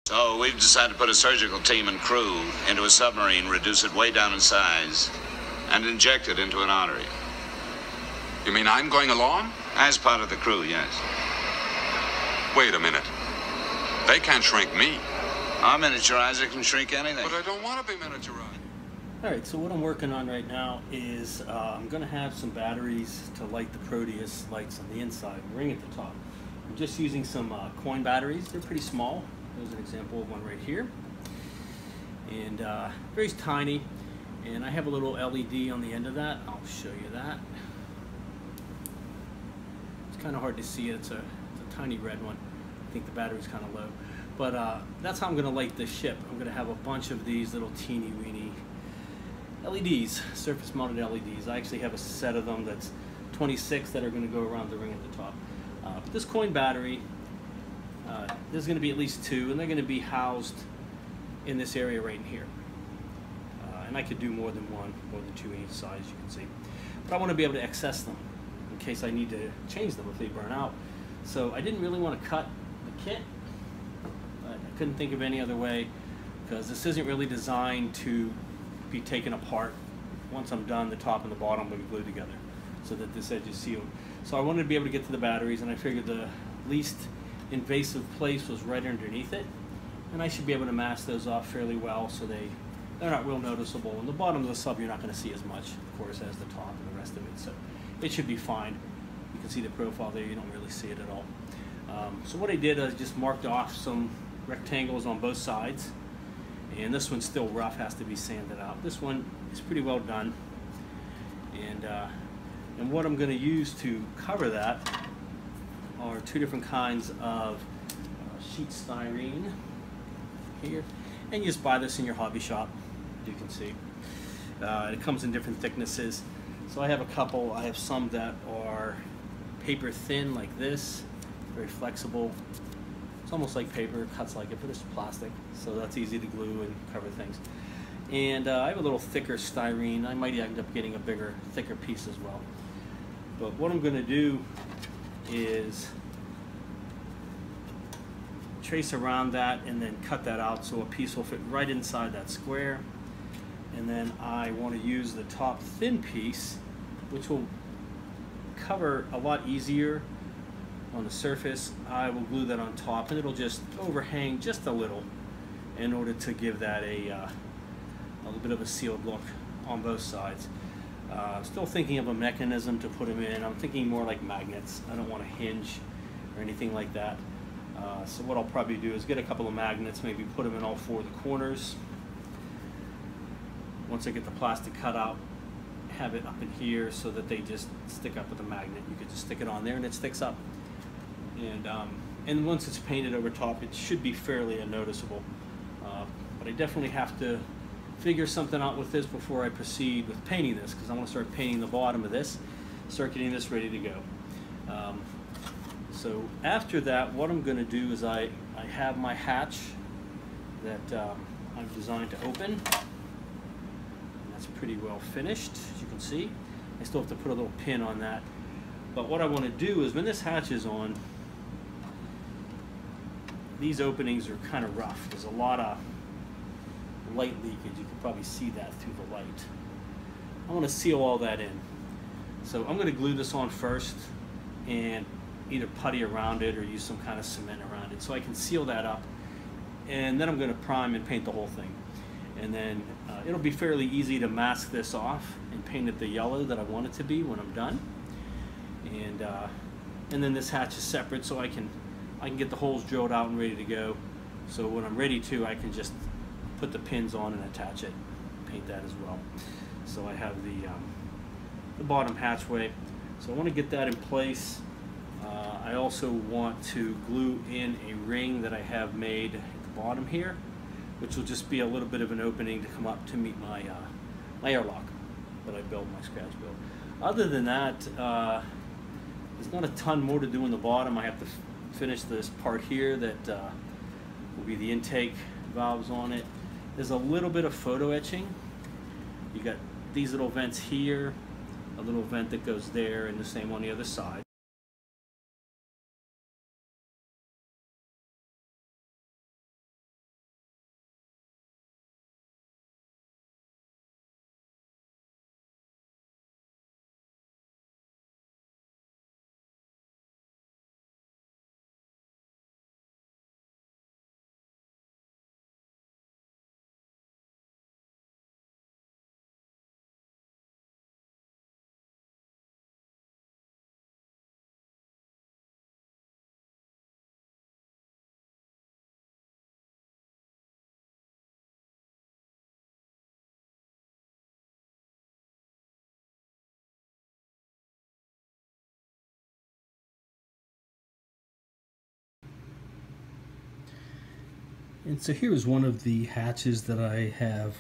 So we've decided to put a surgical team and crew into a submarine, reduce it way down in size, and inject it into an artery. You mean I'm going along? As part of the crew, yes. Wait a minute. They can't shrink me. Our miniaturizer can shrink anything. But I don't want to be miniaturized. Alright, so what I'm working on right now is I'm going to have some batteries to light the Proteus lights on the inside, ring at the top. I'm just using some coin batteries. They're pretty small. There's an example of one right here. And very tiny. And I have a little LED on the end of that. I'll show you that. It's kind of hard to see it. It's a tiny red one. I think the battery's kind of low. But that's how I'm going to light this ship. I'm going to have a bunch of these little teeny weeny LEDs, surface mounted LEDs. I actually have a set of them that's 26 that are going to go around the ring at the top. But this coin battery, there's going to be at least two, and they're going to be housed in this area right in here. And I could do more than one, more than two in each side, as you can see. But I want to be able to access them in case I need to change them if they burn out. So I didn't really want to cut the kit. I couldn't think of any other way, because this isn't really designed to be taken apart. Once I'm done, the top and the bottom will be glued together so that this edge is sealed. So I wanted to be able to get to the batteries, and I figured the least invasive place was right underneath it, and I should be able to mask those off fairly well so they're not real noticeable. And the bottom of the sub you're not going to see as much, of course, as the top and the rest of it, so it should be fine. You can see the profile there, you don't really see it at all. So what I did is just marked off some rectangles on both sides, and this one's still rough, has to be sanded out. This one is pretty well done, and what I'm going to use to cover that are two different kinds of Soot Styrene here, and you just buy this in your hobby shop, you can see. It comes in different thicknesses, so I have a couple. I have some that are paper thin like this, very flexible. It's almost like paper, cuts like it, but it's plastic, so that's easy to glue and cover things. And I have a little thicker styrene. I might end up getting a bigger, thicker piece as well. But what I'm going to do is trace around that and then cut that out so a piece will fit right inside that square. And then I want to use the top thin piece, which will cover a lot easier on the surface. I will glue that on top, and it'll just overhang just a little in order to give that a little bit of a sealed look on both sides. Still thinking of a mechanism to put them in. I'm thinking more like magnets. I don't want a hinge or anything like that. So what I'll probably do is get a couple of magnets, maybe put them in all four of the corners. Once I get the plastic cut out, have it up in here so that they just stick up with a magnet. You could just stick it on there and it sticks up. And once it's painted over top, it should be fairly unnoticeable. But I definitely have to figure something out with this before I proceed with painting this, because I want to start painting the bottom of this, start getting this ready to go. So after that, what I'm going to do is I have my hatch that I've designed to open. And that's pretty well finished, as you can see. I still have to put a little pin on that. But what I want to do is when this hatch is on, these openings are kind of rough. There's a lot of light leakage. You can probably see that through the light. I want to seal all that in. So I'm going to glue this on first and either putty around it or use some kind of cement around it so I can seal that up. And then I'm going to prime and paint the whole thing. And then it'll be fairly easy to mask this off and paint it the yellow that I want it to be when I'm done. And then this hatch is separate, so I can get the holes drilled out and ready to go. So when I'm ready to, I can just put the pins on and attach it, paint that as well. So I have the bottom hatchway. So I want to get that in place. I also want to glue in a ring that I have made at the bottom here, which will just be a little bit of an opening to come up to meet my airlock that I built, my scratch build. Other than that, there's not a ton more to do in the bottom. I have to finish this part here that will be the intake valves on it. There's a little bit of photo etching. You got these little vents here, a little vent that goes there, and the same on the other side. And so here is one of the hatches that I have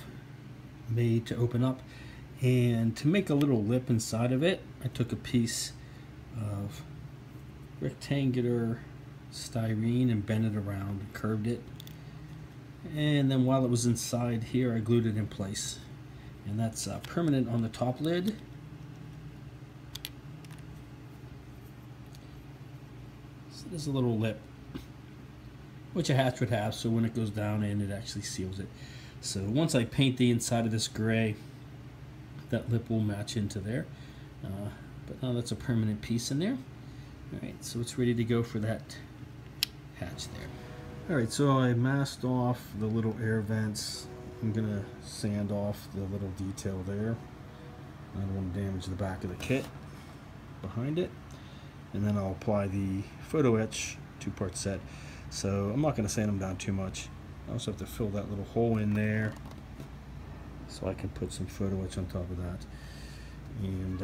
made to open up. And to make a little lip inside of it, I took a piece of rectangular styrene and bent it around and curved it. And then while it was inside here, I glued it in place. And that's permanent on the top lid. So there's a little lip, which a hatch would have, so when it goes down in, it actually seals it. So once I paint the inside of this gray, that lip will match into there. But now that's a permanent piece in there. Alright, so it's ready to go for that hatch there. Alright, so I masked off the little air vents. I'm going to sand off the little detail there. I don't want to damage the back of the kit behind it. And then I'll apply the photo etch 2-part set. So I'm not going to sand them down too much. I also have to fill that little hole in there so I can put some photo etch on top of that. And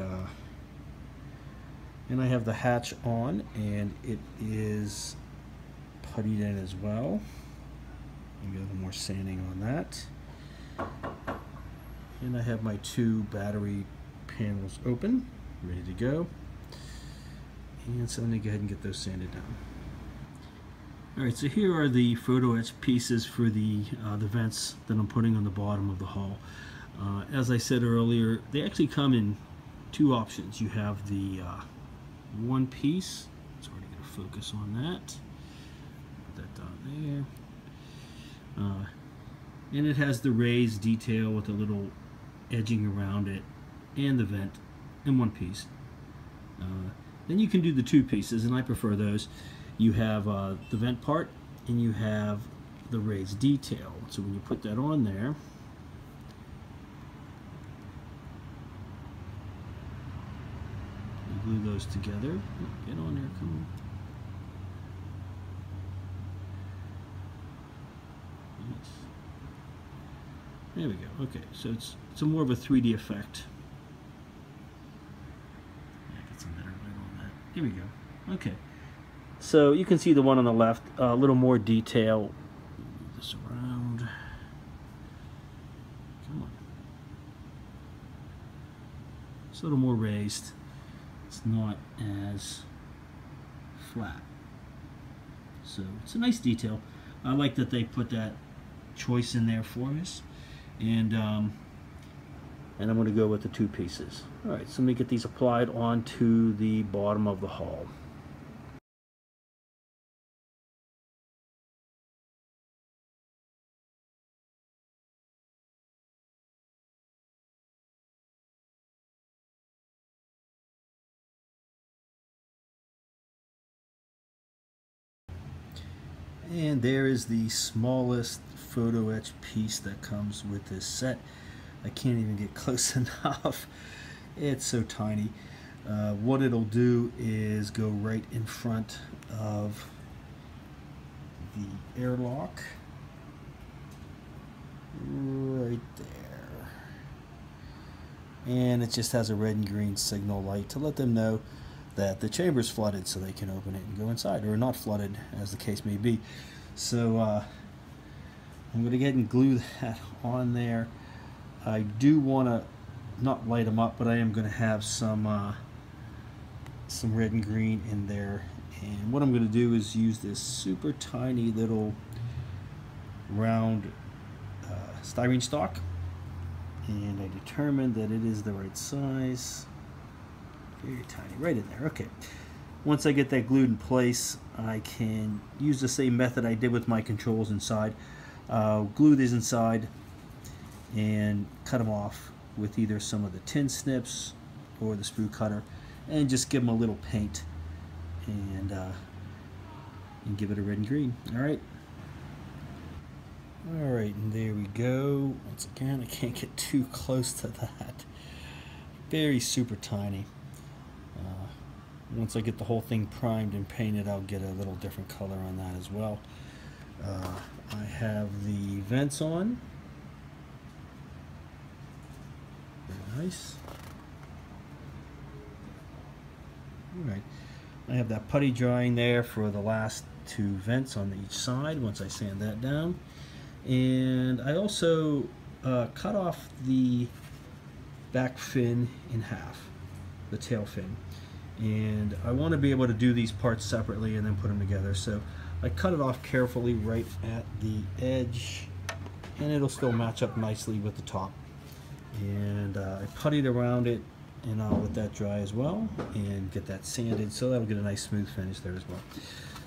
I have the hatch on, and it is puttied in as well. Maybe a little more sanding on that. And I have my 2 battery panels open, ready to go. And so let me go ahead and get those sanded down. Alright, so here are the photo etch pieces for the vents that I'm putting on the bottom of the hull. As I said earlier, they actually come in 2 options. You have the one piece. It's already going to focus on that. Put that down there. And it has the raised detail with a little edging around it and the vent in one piece. Then you can do the 2 pieces, and I prefer those. You have the vent part and you have the raised detail. So when you put that on there, you glue those together. Get on there, come on. Yes. There we go. Okay, so it's more of a 3D effect. Get some better light on that. Here we go. Okay. So you can see the one on the left, a little more detail. Move this around. Come on. It's a little more raised. It's not as flat. So it's a nice detail. I like that they put that choice in there for us. And I'm going to go with the 2 pieces. All right, so let me get these applied onto the bottom of the hull. And there is the smallest photo etch piece that comes with this set. I can't even get close enough. It's so tiny. What it'll do is go right in front of the airlock. Right there. And it just has a red and green signal light to let them know that the chamber is flooded, so they can open it and go inside, or not flooded, as the case may be. So I'm going to get ahead and glue that on there. I do want to not light them up, but I am going to have some red and green in there. And what I'm going to do is use this super tiny little round styrene stock, and I determined that it is the right size. Very tiny, right in there. Okay. Once I get that glued in place, I can use the same method I did with my controls inside. Glue these inside and cut them off with either some of the tin snips or the sprue cutter, and just give them a little paint and give it a red and green. Alright, and there we go. Once again, I can't get too close to that. Very super tiny. Once I get the whole thing primed and painted, I'll get a little different color on that as well. I have the vents on. Very nice. Alright, I have that putty drying there for the last 2 vents on each side once I sand that down. And I also cut off the back fin in half, the tail fin. And I want to be able to do these parts separately and then put them together. So I cut it off carefully right at the edge, and it'll still match up nicely with the top. And I puttied around it, and I'll let that dry as well and get that sanded, so that'll get a nice smooth finish there as well.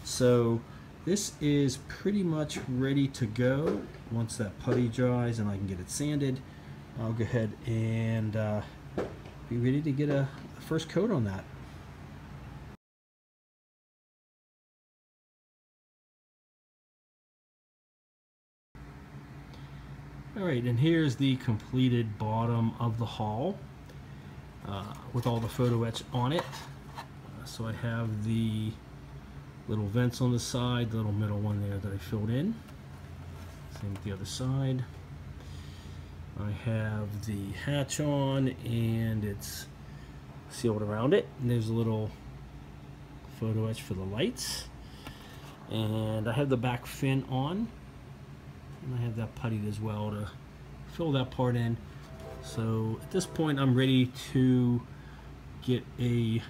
So this is pretty much ready to go. Once that putty dries and I can get it sanded, I'll go ahead and be ready to get a first coat on that. Alright, and here's the completed bottom of the hull with all the photo etch on it. So I have the little vents on the side, the little middle one there that I filled in. Same with the other side. I have the hatch on and it's sealed around it. And there's a little photo etch for the lights. And I have the back fin on. And I have that puttied as well to fill that part in. So at this point I'm ready to get a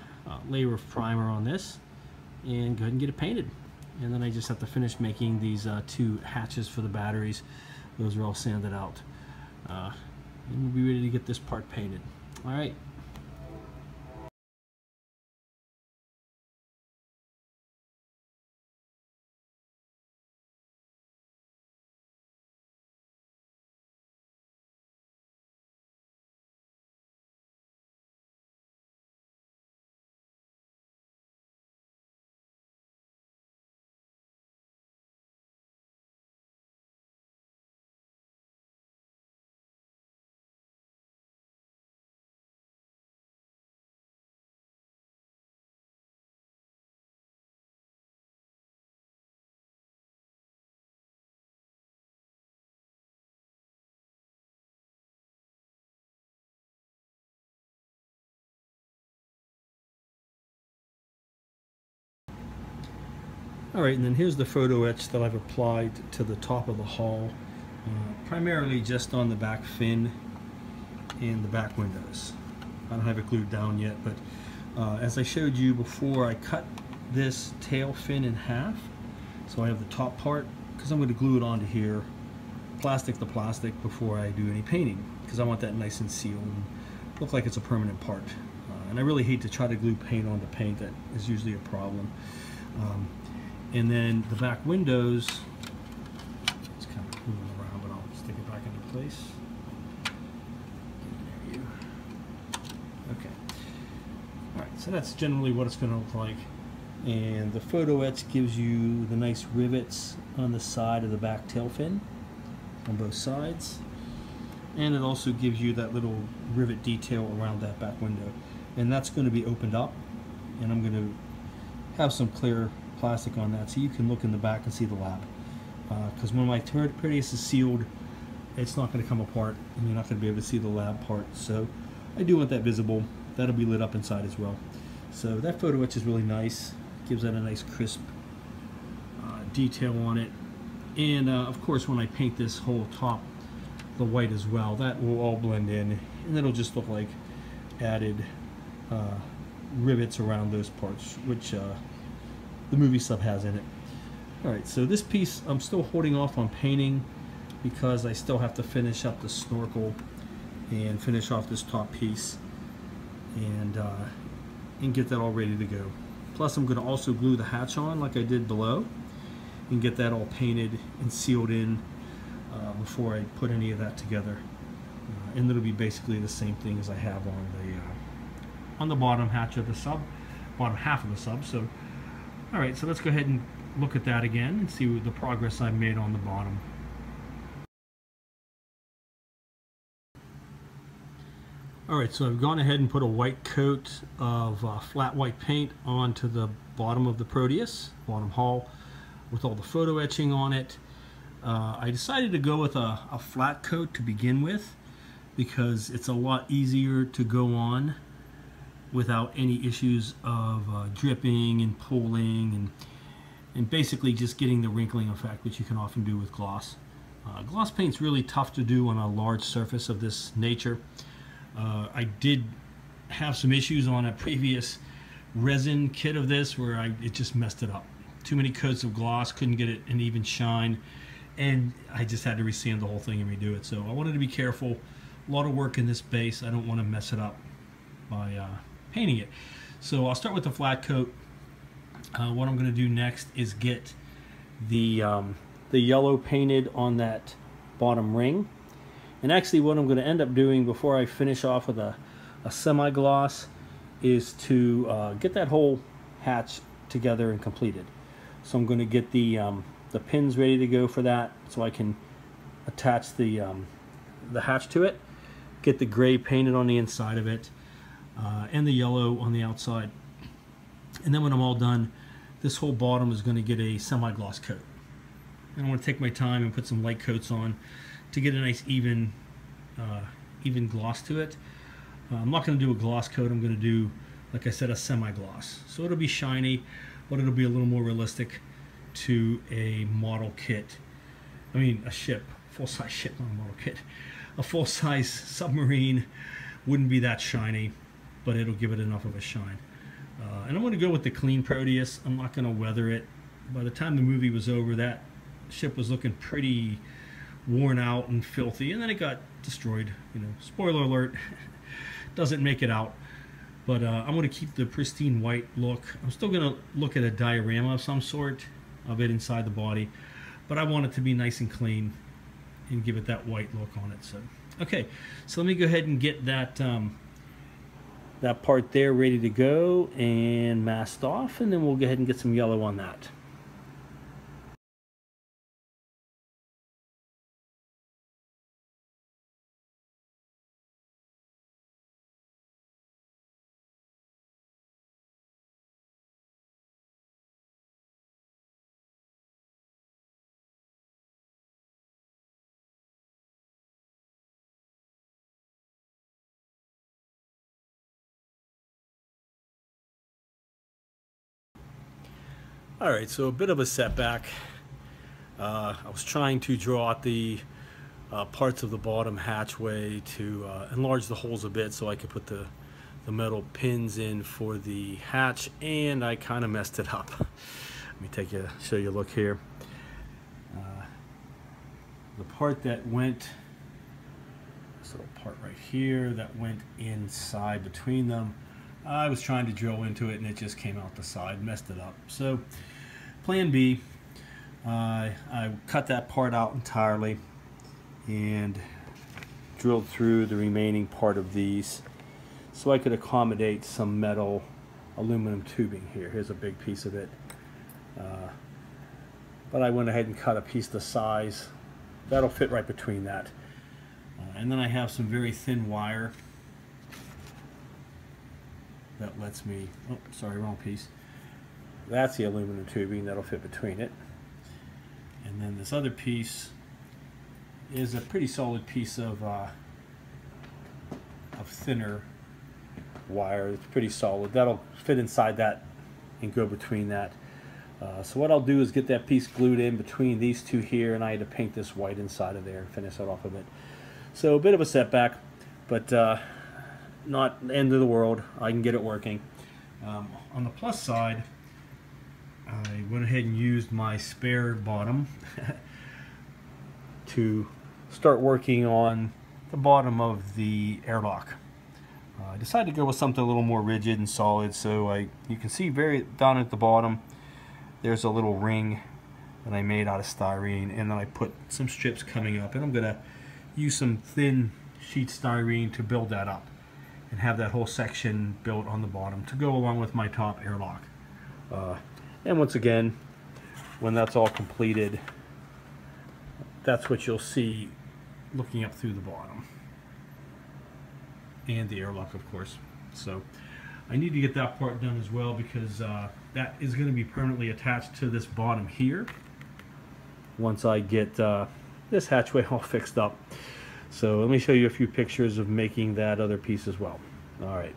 layer of primer on this and go ahead and get it painted. And then I just have to finish making these 2 hatches for the batteries. Those are all sanded out. And we'll be ready to get this part painted. Alright. Alright, and then here's the photo etch that I've applied to the top of the hull, primarily just on the back fin and the back windows. I don't have it glued down yet, but as I showed you before, I cut this tail fin in half. So I have the top part, because I'm going to glue it onto here, plastic to plastic, before I do any painting, because I want that nice and sealed and look like it's a permanent part. And I really hate to try to glue paint onto paint. That is usually a problem. And then the back windows, it's kind of moving around, but I'll stick it back into place. There you go. Okay. Alright, so that's generally what it's going to look like. And the photo etch gives you the nice rivets on the side of the back tail fin on both sides. And it also gives you that little rivet detail around that back window. And that's going to be opened up. And I'm going to have some clear plastic on that so you can look in the back and see the lap. Because when my Proteus is sealed, it's not going to come apart and you're not going to be able to see the lab part. So I do want that visible. That'll be lit up inside as well. So that photo etch is really nice. Gives that a nice crisp detail on it. And of course when I paint this whole top the white as well, that will all blend in and it'll just look like added rivets around those parts, which the movie sub has in it. Alright, so this piece I'm still holding off on painting because I still have to finish up the snorkel and finish off this top piece and get that all ready to go. Plus I'm going to also glue the hatch on like I did below and get that all painted and sealed in before I put any of that together. And it'll be basically the same thing as I have on the bottom hatch of the sub, bottom half of the sub. So alright, so let's go ahead and look at that again and see the progress I've made on the bottom. Alright, so I've gone ahead and put a white coat of flat white paint onto the bottom of the Proteus, bottom hull, with all the photo etching on it. I decided to go with a flat coat to begin with because it's a lot easier to go on without any issues of dripping and pooling and basically just getting the wrinkling effect, which you can often do with gloss. Gloss paint's really tough to do on a large surface of this nature. I did have some issues on a previous resin kit of this where it just messed it up. Too many coats of gloss, couldn't get it an even shine, and I just had to resand the whole thing and redo it. So I wanted to be careful. A lot of work in this base. I don't want to mess it up by painting it. So I'll start with the flat coat. What I'm going to do next is get the yellow painted on that bottom ring. And actually what I'm going to end up doing before I finish off with a semi-gloss is to get that whole hatch together and completed. So I'm going to get the pins ready to go for that, so I can attach the hatch to it, get the gray painted on the inside of it, and the yellow on the outside. And then when I'm all done, this whole bottom is going to get a semi-gloss coat. And I want to take my time and put some light coats on to get a nice even gloss to it. I'm not going to do a gloss coat. I'm going to do, like I said, a semi-gloss. So it'll be shiny, but it'll be a little more realistic to a model kit. I mean, a ship, full-size ship, not a model kit. A full-size submarine wouldn't be that shiny, but it'll give it enough of a shine. And I'm going to go with the clean Proteus. I'm not going to weather it. By the time the movie was over, that ship was looking pretty worn out and filthy, and then it got destroyed. You know, spoiler alert, doesn't make it out. But I'm going to keep the pristine white look. I'm still going to look at a diorama of some sort of it inside the body, but I want it to be nice and clean and give it that white look on it. So, okay, so let me go ahead and get that that part there ready to go and masked off, and then we'll go ahead and get some yellow on that. Alright, so a bit of a setback. I was trying to draw out the parts of the bottom hatchway to enlarge the holes a bit so I could put the metal pins in for the hatch, and I kind of messed it up. Let me show you a look here. The part that went, this little part right here that went inside between them, I was trying to drill into it and it just came out the side, messed it up. So plan B, I cut that part out entirely and drilled through the remaining part of these so I could accommodate some metal aluminum tubing here. Here's a big piece of it. But I went ahead and cut a piece the size. That'll fit right between that. And then I have some very thin wire that lets me, oh sorry, wrong piece. That's the aluminum tubing that'll fit between it. And then this other piece is a pretty solid piece of thinner wire. It's pretty solid. That'll fit inside that and go between that. So what I'll do is get that piece glued in between these two here, and I had to paint this white inside of there and finish that off a bit. So a bit of a setback, but not the end of the world. I can get it working. On the plus side, I went ahead and used my spare bottom to start working on the bottom of the airlock. I decided to go with something a little more rigid and solid, so you can see down at the bottom there's a little ring that I made out of styrene, and then I put some strips coming up, and I'm going to use some thin sheet styrene to build that up and have that whole section built on the bottom to go along with my top airlock. And once again, when that's all completed, that's what you'll see looking up through the bottom. And the airlock, of course. So I need to get that part done as well, because that is going to be permanently attached to this bottom here once I get this hatchway all fixed up. So let me show you a few pictures of making that other piece as well. All right.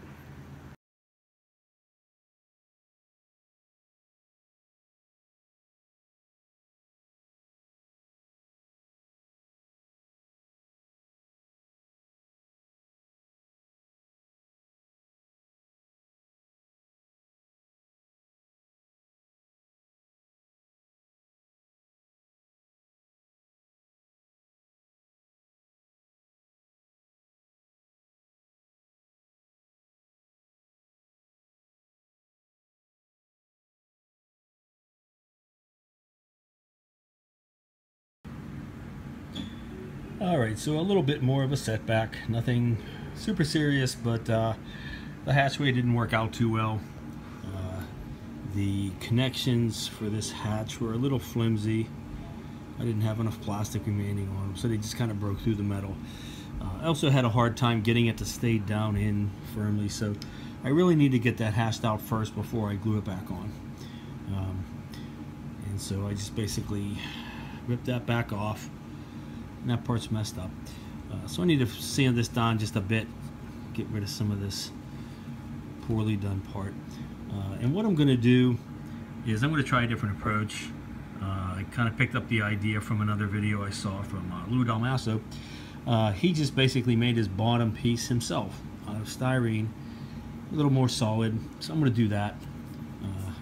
Alright, so a little bit more of a setback. Nothing super serious, but the hatchway didn't work out too well. The connections for this hatch were a little flimsy. I didn't have enough plastic remaining on them, so they just kind of broke through the metal. I also had a hard time getting it to stay down in firmly, so I really need to get that hashed out first before I glue it back on. And so I just basically ripped that back off, and that part's messed up. So I need to sand this down just a bit, get rid of some of this poorly done part. And what I'm going to do is I'm going to try a different approach. I kind of picked up the idea from another video I saw from Lou Dalmasso. He just basically made his bottom piece himself out of styrene, a little more solid. So I'm going to do that.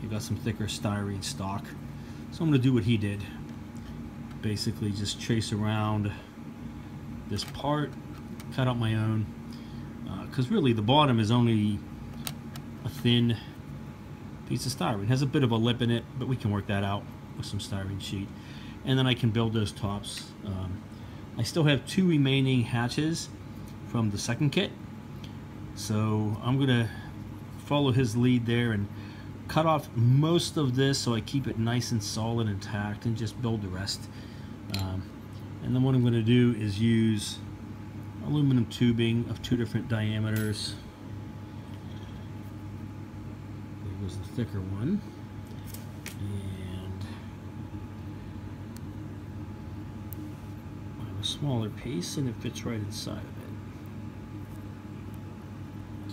He got some thicker styrene stock, so I'm going to do what he did. Basically just trace around this part, cut out my own, because really the bottom is only a thin piece of styrene. It has a bit of a lip in it, but we can work that out with some styrene sheet, and then I can build those tops. I still have 2 remaining hatches from the second kit, so I'm gonna follow his lead there and cut off most of this so I keep it nice and solid and intact, and just build the rest. And then what I'm going to do is use aluminum tubing of 2 different diameters. There goes the thicker one, and I have a smaller piece, and it fits right inside of it.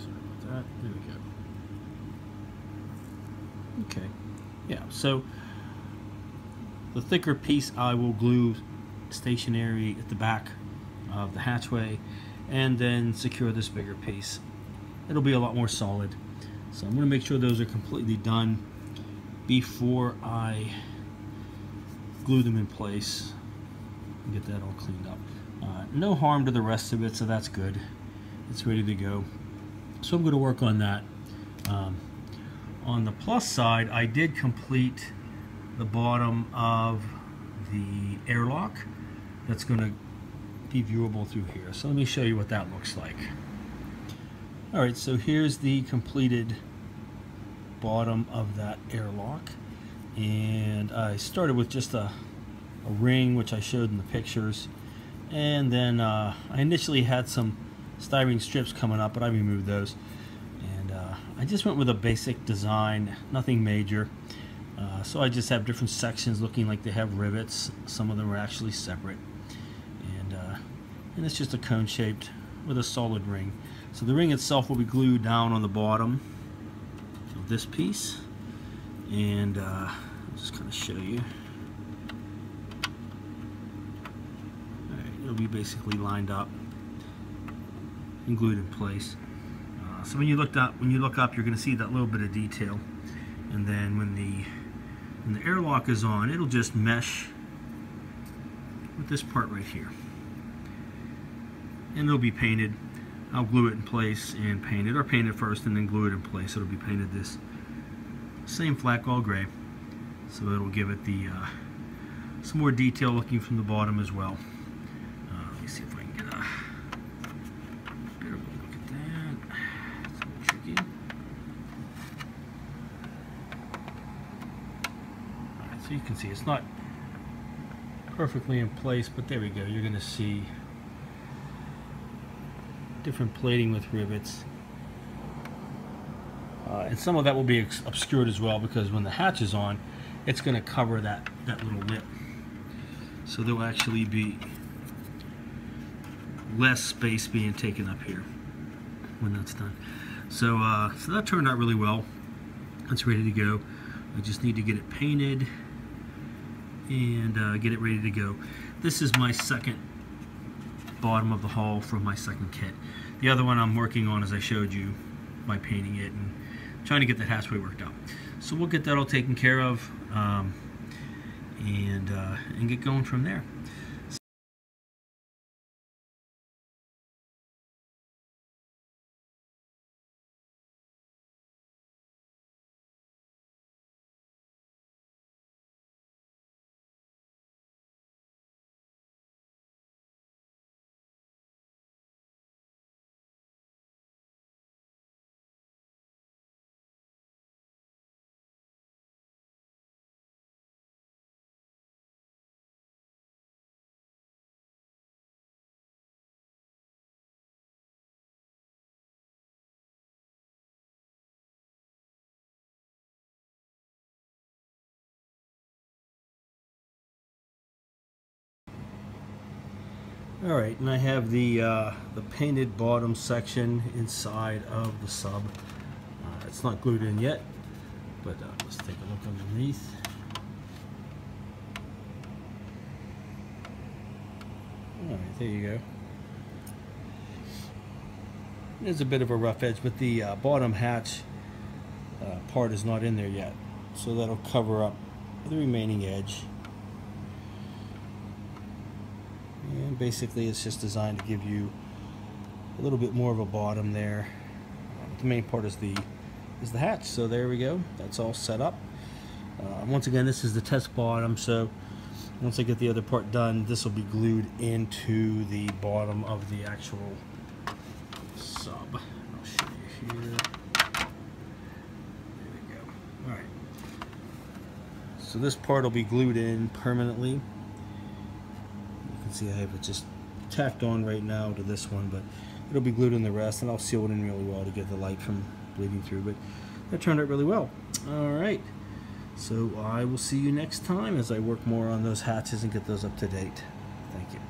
Sorry about that. There we go. Okay, yeah, so the thicker piece I will glue stationary at the back of the hatchway, and then secure this bigger piece. It'll be a lot more solid. So I'm going to make sure those are completely done before I glue them in place and get that all cleaned up. No harm to the rest of it, so that's good. It's ready to go. So I'm going to work on that. On the plus side, I did complete the bottom of the airlock that's going to be viewable through here. So let me show you what that looks like. Alright, so here's the completed bottom of that airlock, and I started with just a ring, which I showed in the pictures, and then I initially had some styrene strips coming up, but I removed those, and I just went with a basic design, nothing major. So I just have different sections looking like they have rivets. Some of them are actually separate, and it's just a cone shaped with a solid ring. So the ring itself will be glued down on the bottom of this piece, and I'll just kind of show you. Alright, it'll be basically lined up and glued in place. So when you look up, you're going to see that little bit of detail, and then when the airlock is on, it'll just mesh with this part right here, and it'll be painted. I'll glue it in place and paint it, or paint it first and then glue it in place. It'll be painted this same flat gold gray, so it'll give it the some more detail looking from the bottom as well. Let me see if I can get a better look at that. It's a little tricky. Alright, so you can see it's not perfectly in place, but there we go. You're going to see different plating with rivets, and some of that will be obscured as well, because when the hatch is on, it's going to cover that little lip, so there will actually be less space being taken up here when that's done. So that turned out really well. It's ready to go. I just need to get it painted and get it ready to go. This is my second bottom of the hull from my second kit. The other one I'm working on, as I showed you, by painting it and trying to get that hatchway worked out. So we'll get that all taken care of, and get going from there. Alright, and I have the painted bottom section inside of the sub. It's not glued in yet, but let's take a look underneath. Alright, there you go. There's a bit of a rough edge, but the bottom hatch part is not in there yet, so that'll cover up the remaining edge. And basically it's just designed to give you a little bit more of a bottom there. The main part is the hatch. So there we go, that's all set up. Once again, this is the test bottom, so once I get the other part done, this will be glued into the bottom of the actual sub. I'll show you here. There we go. Alright, so this part will be glued in permanently. See, I have it just tacked on right now to this one, but it'll be glued in the rest, and I'll seal it in really well to get the light from bleeding through. But that turned out really well. Alright, so I will see you next time as I work more on those hatches and get those up to date. Thank you.